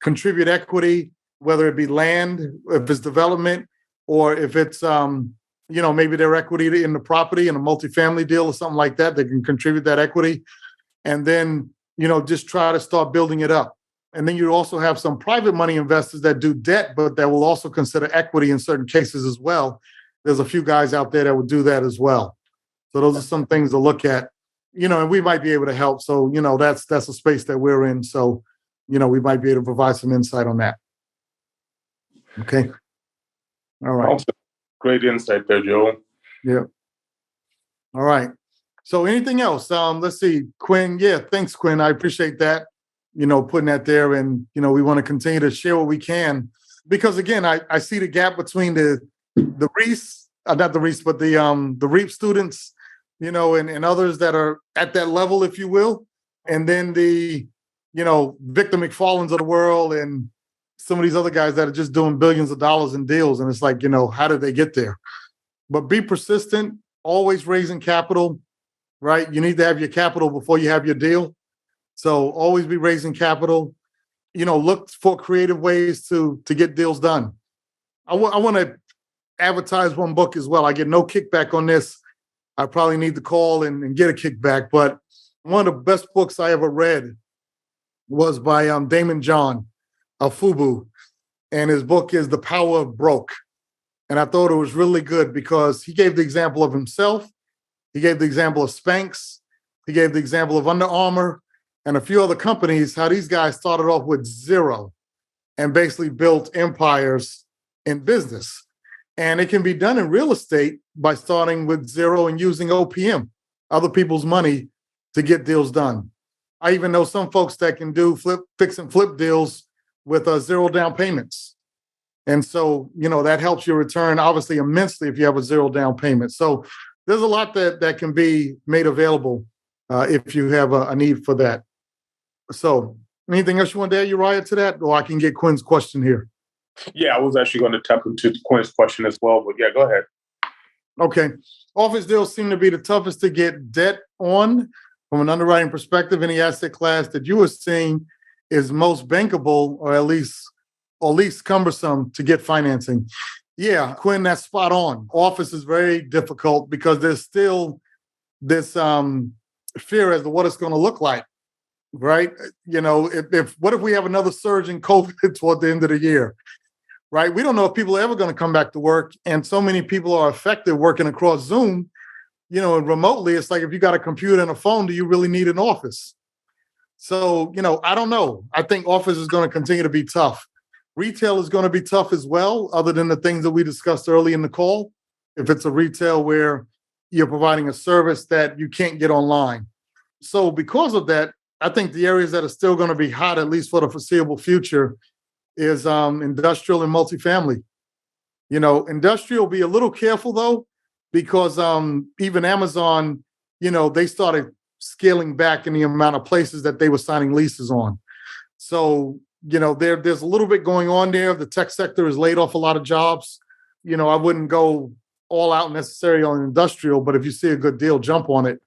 contribute equity, whether it be land, if it's development, or if it's, maybe their equity in the property in a multifamily deal or something like that, they can contribute that equity. And then, just try to start building it up. And then you also have some private money investors that do debt, but that will also consider equity in certain cases as well. There's a few guys out there that would do that as well. So those are some things to look at, and we might be able to help. So, that's a space that we're in. So, we might be able to provide some insight on that. Okay. All right. Also, great insight there, Joel. Yeah. All right. So anything else? Let's see, Quinn. Yeah, thanks, Quinn. I appreciate that. putting that there. And, we want to continue to share what we can. Because again, I see the gap between the Reese, not the Reese, but the REAP students, and others that are at that level, if you will. And then the, Victor McFarlane's of the world and some of these other guys that are just doing billions of dollars in deals. And it's like, how did they get there? But be persistent, always raising capital, right? You need to have your capital before you have your deal. So always be raising capital, look for creative ways to get deals done. I want to advertise one book as well. I get no kickback on this. I probably need to call and get a kickback, but one of the best books I ever read was by Damon John of FUBU. And his book is The Power of Broke. And I thought it was really good because he gave the example of himself. He gave the example of Spanx. He gave the example of Under Armour and a few other companies, how these guys started off with zero and basically built empires in business. And it can be done in real estate by starting with zero and using OPM, other people's money, to get deals done. I even know some folks that can do fix and flip deals with zero down payments. And so, that helps your return, obviously, immensely if you have a zero down payment. So there's a lot that can be made available if you have a need for that. So anything else you want to add, Uriah, to that? Or I can get Quinn's question here. Yeah, I was actually going to tap into Quinn's question as well, but yeah, go ahead. Okay. Office deals seem to be the toughest to get debt on from an underwriting perspective. Any asset class that you are seeing is most bankable or at least cumbersome to get financing. Yeah, Quinn, that's spot on. Office is very difficult because there's still this fear as to what it's going to look like, right? What if we have another surge in COVID toward the end of the year, right? We don't know if people are ever going to come back to work. And so many people are affected working across Zoom, and remotely. It's like, if you got a computer and a phone, do you really need an office? So, I don't know. I think office is going to continue to be tough. Retail is going to be tough as well, other than the things that we discussed early in the call. If it's a retail where you're providing a service that you can't get online. So because of that, I think the areas that are still going to be hot, at least for the foreseeable future, is industrial and multifamily. Industrial, be a little careful though, because even Amazon, they started scaling back in the amount of places that they were signing leases on. So, there's a little bit going on there. The tech sector has laid off a lot of jobs. I wouldn't go all out necessarily on industrial, but if you see a good deal, jump on it.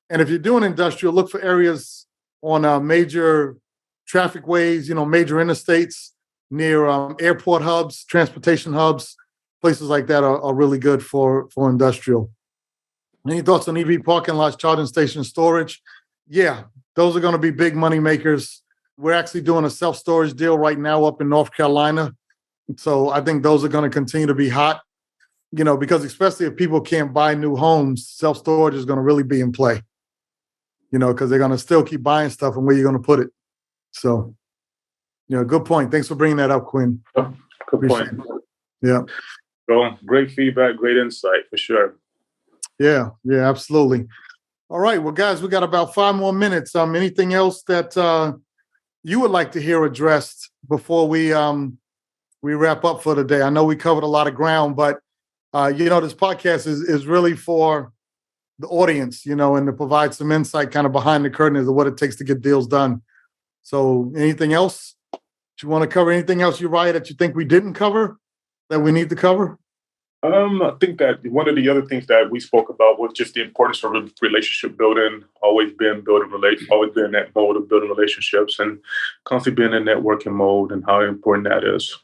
And if you're doing industrial, look for areas on major traffic ways, major interstates near airport hubs, transportation hubs, places like that are really good for industrial. Any thoughts on EV parking lots, charging station storage? Yeah, those are going to be big money makers. We're actually doing a self-storage deal right now up in North Carolina. So I think those are going to continue to be hot, because especially if people can't buy new homes, self-storage is going to really be in play, because they're going to still keep buying stuff, and where you're going to put it. So, good point. Thanks for bringing that up, Quinn. Good point. Yeah. Well, great feedback, great insight for sure. Yeah, absolutely. All right. Well, guys, we got about 5 more minutes. Anything else that you would like to hear addressed before we wrap up for the day? I know we covered a lot of ground, but this podcast is really for the audience, and to provide some insight kind of behind the curtain as to what it takes to get deals done. So anything else? Do you want to cover anything else, Uriah, that you think we didn't cover that we need to cover? I think that one of the other things that we spoke about was just the importance of relationship building, always been in that mode of building relationships and constantly being in networking mode, and how important that is.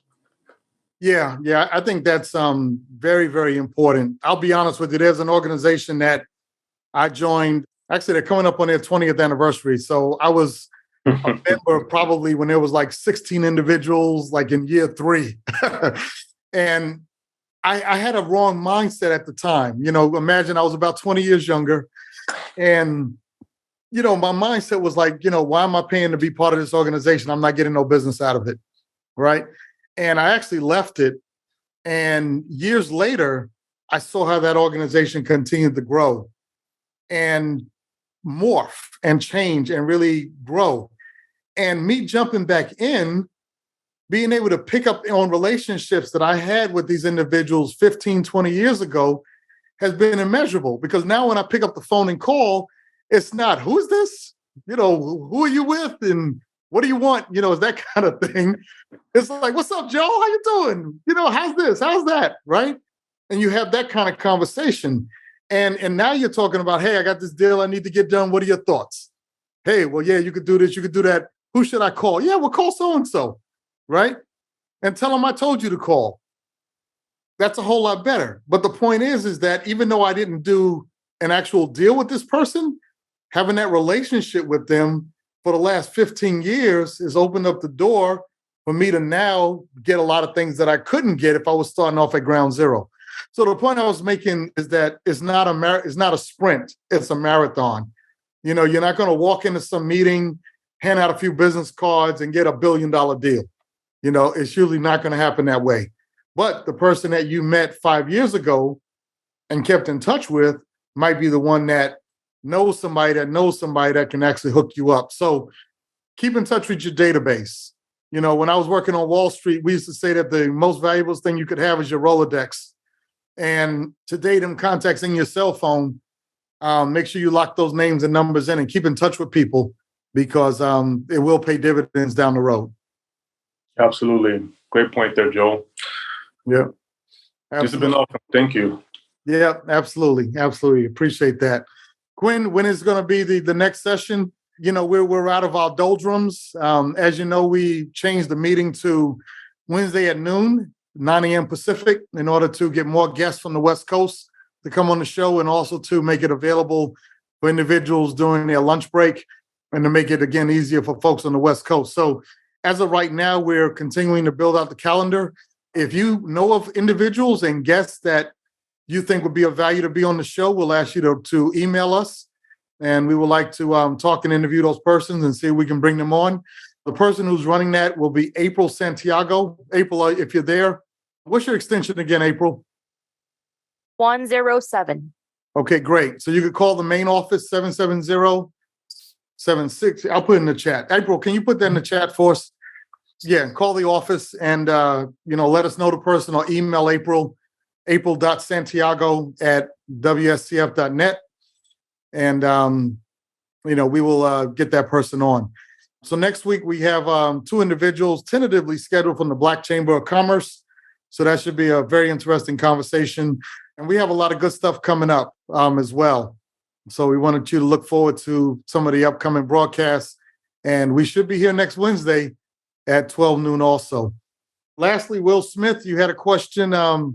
Yeah, I think that's very, very important. I'll be honest with you. There's an organization that I joined. Actually, they're coming up on their 20th anniversary. So I was a member probably when there was like 16 individuals, like in year 3. And I had a wrong mindset at the time. Imagine I was about 20 years younger. And, my mindset was like, why am I paying to be part of this organization? I'm not getting no business out of it. Right. And I actually left it. And years later, I saw how that organization continued to grow and morph and change and really grow. And me jumping back in, being able to pick up on relationships that I had with these individuals 15, 20 years ago has been immeasurable, because now when I pick up the phone and call, it's not, who's this? Who are you with? And what do you want? It's that kind of thing. It's like, what's up, Joe? How you doing? How's this? How's that? Right? And you have that kind of conversation. And now you're talking about, hey, I got this deal I need to get done. What are your thoughts? Hey, well, yeah, you could do this. You could do that. Who should I call? Yeah, well, call so-and-so. Right? And tell them I told you to call. That's a whole lot better. But the point is that even though I didn't do an actual deal with this person, having that relationship with them for the last 15 years has opened up the door for me to now get a lot of things that I couldn't get if I was starting off at ground zero. So the point I was making is that it's not a sprint, it's a marathon. You're not going to walk into some meeting, hand out a few business cards and get $1 billion deal. It's usually not going to happen that way. But the person that you met 5 years ago and kept in touch with might be the one that knows somebody that can actually hook you up. So keep in touch with your database. When I was working on Wall Street, we used to say that the most valuable thing you could have is your Rolodex. And today, them contacts in your cell phone, make sure you lock those names and numbers in and keep in touch with people, because it will pay dividends down the road. Absolutely. Great point there, Joel. Yeah. This has been awesome. Thank you. Yeah, absolutely. Absolutely. Appreciate that. Quinn, when is going to be the next session? We're out of our doldrums. As you know, we changed the meeting to Wednesday at noon, 9 a.m. Pacific, in order to get more guests from the West Coast to come on the show, and also to make it available for individuals during their lunch break, and to make it, again, easier for folks on the West Coast. So as of right now, we're continuing to build out the calendar. If you know of individuals and guests that you think would be of value to be on the show, we'll ask you to email us, and we would like to talk and interview those persons and see if we can bring them on. The person who's running that will be April Santiago. April, if you're there, what's your extension again, April? 107. Okay, great. So you could call the main office, 770-76. I'll put it in the chat. April, can you put that in the chat for us? Yeah, call the office and, let us know the person, or email april.santiago@wscf.net. And, we will get that person on. So next week we have 2 individuals tentatively scheduled from the Black Chamber of Commerce. So that should be a very interesting conversation. And we have a lot of good stuff coming up as well. So we wanted you to look forward to some of the upcoming broadcasts. And we should be here next Wednesday at 12 noon also. Lastly, Will Smith, you had a question. Are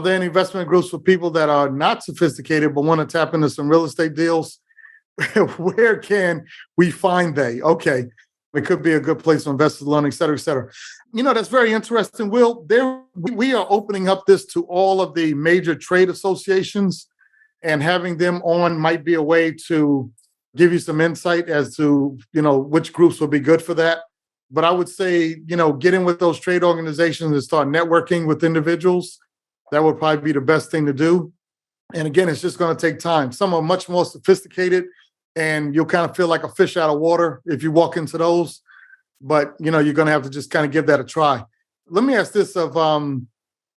there any investment groups for people that are not sophisticated but want to tap into some real estate deals? Where can we find they? Okay, it could be a good place for investors to learn, et cetera, et cetera. That's very interesting, Will. We are opening up this to all of the major trade associations, and having them on might be a way to give you some insight as to, which groups will be good for that. But I would say, get in with those trade organizations and start networking with individuals. That would probably be the best thing to do. And again, it's just going to take time. Some are much more sophisticated, and you'll kind of feel like a fish out of water if you walk into those. But, you're going to have to just kind of give that a try. Let me ask this of,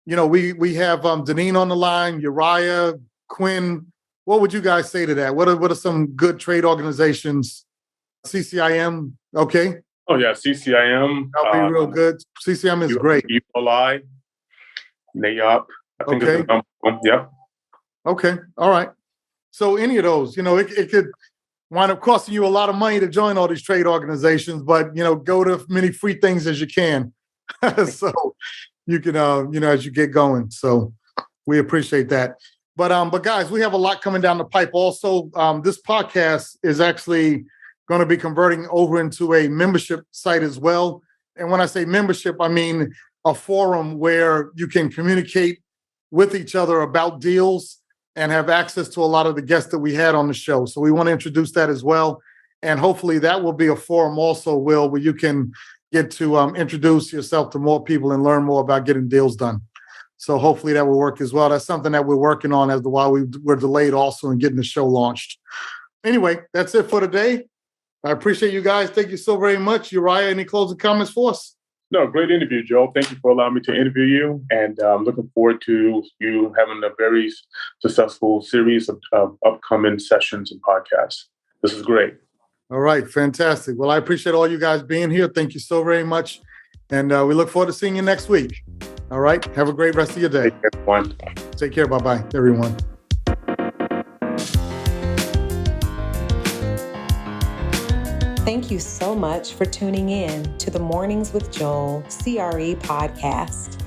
we have Deneen on the line, Uriah, Quinn. What would you guys say to that? What are some good trade organizations? CCIM, okay. Oh, yeah, CCIM. That'll be real good. CCIM is great. ULI, NAYOP, I think Okay. it's the number one. Yeah. Okay, all right. So any of those, it could wind up costing you a lot of money to join all these trade organizations, but, go to as many free things as you can. So you can, as you get going. So we appreciate that. But guys, we have a lot coming down the pipe. Also, this podcast is actually going to be converting over into a membership site as well. And when I say membership, I mean a forum where you can communicate with each other about deals and have access to a lot of the guests that we had on the show. So we want to introduce that as well. And hopefully that will be a forum also, Will, where you can get to introduce yourself to more people and learn more about getting deals done. So hopefully that will work as well. That's something that we're working on as to why we're delayed also in getting the show launched. Anyway, that's it for today. I appreciate you guys. Thank you so very much. Uriah, any closing comments for us? No, great interview, Joel. Thank you for allowing me to interview you. And I'm looking forward to you having a very successful series of upcoming sessions and podcasts. This is great. All right. Fantastic. Well, I appreciate all you guys being here. Thank you so very much. And we look forward to seeing you next week. All right. Have a great rest of your day. Take care, everyone. Take care. Bye-bye, everyone. Thank you so much for tuning in to the Mornings with Joel CRE podcast.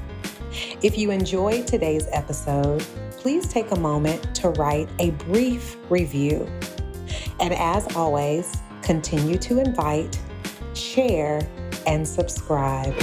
If you enjoyed today's episode, please take a moment to write a brief review. And as always, continue to invite, share, and subscribe.